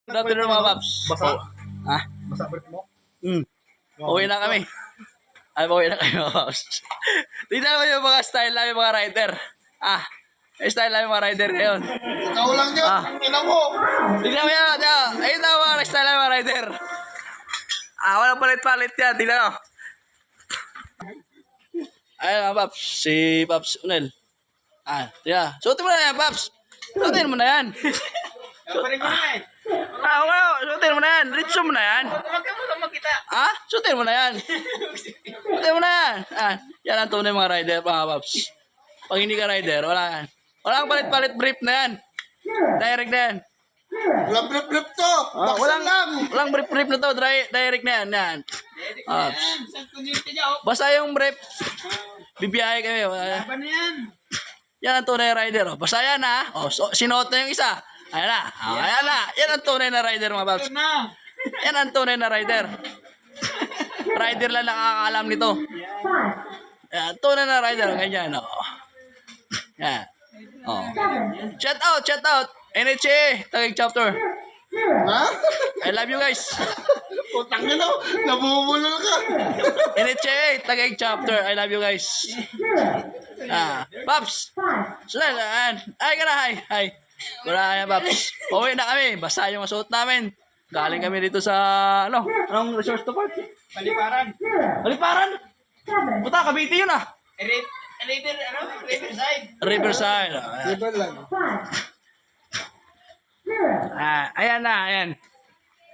Dati na mga paps. Basa? Ha? Basa break mo? Uwi na kami. Ay, pauwi na kami mga paps. Tignan mo yung mga style namin mga rider. Yung style namin mga rider ngayon. Ikaw lang yun. Ina mo. Tignan mo yan. Ayun na mga style namin mga rider. Walang palit-palit yan. Tignan mo. Ayun mga paps. Si Paps Unel. Tignan. Suotin mo na yan, Paps. Suotin mo na yan. Kaparin mo na eh. Suotin mo na yan. Ritso mo na yan. Huwag mo naman kita. Suotin mo na yan. Suotin mo na yan. Yan ang tunay mga rider, mga paps. Pag hindi ka rider, wala yan. Wala kang palit-palit brief na yan. Direct na yan. Walang brief to. Baksan lang. Walang brief na to. Direct na yan. Yan. Paps. Basta yung brief. Bibiyahe kami. Laban na yan. Yan ang tunay na rider. Basta yan ha. Sinuot na yung isa. Ayan na. Ayan na. Yan ang tunay na rider mga paps. Yan ang tunay na rider. Rider lang nakakaalam nito. Yan, tunay na rider. Ganyan. Yan. Shout out. NHA, Taguig chapter. Ha? I love you guys. Putang na no. Nabubulol ka. NHA, Taguig chapter. I love you guys. Paps. Sunal. Ay ka na. Hi. Wala yan, Paps. Pauwi na kami. Basta yung masuot namin. Galing kami dito sa, anong resource to park? Paliparan. Paliparan? Puta, Cavite yun Riverside. Riverside. River lang. Ayan.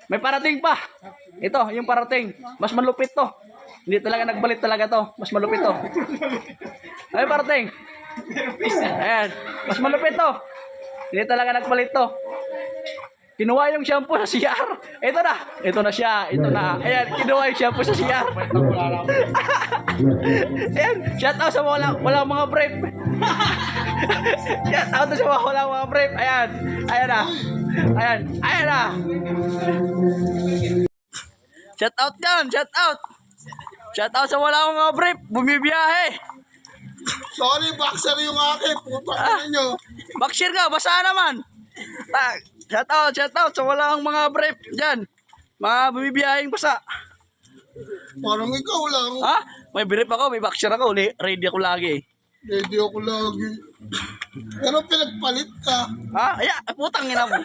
May parating pa. Ito, yung parating. Mas malupit to. Hindi talaga nagbalit talaga to. Mas malupit to. Ay, parating. Ayan. Mas malupit to. Hindi talaga nagpalit to. Kinuha yung shampoo sa CR. Ito na. Ito na siya. Ito na. Ayan. Kinuha yung shampoo sa CR. Ayan. Shout out sa walang mga brief. Shout out sa walang mga brief. Ayan. Ayan na. Ayan na. Shout out yan. Shout out. Shout out sa walang mga brief. Bumibiyahe. Sorry, boxer yung akin. Putang ninyo. Backshare ka, basa naman. Shout out sa walang mga brief dyan. Mga bumibiyahing basa. Parang ikaw lang. May brief ako, may backshare ako. Ready ako lagi. Ready ako lagi. Pero pinagpalit ka. Putang ina mo.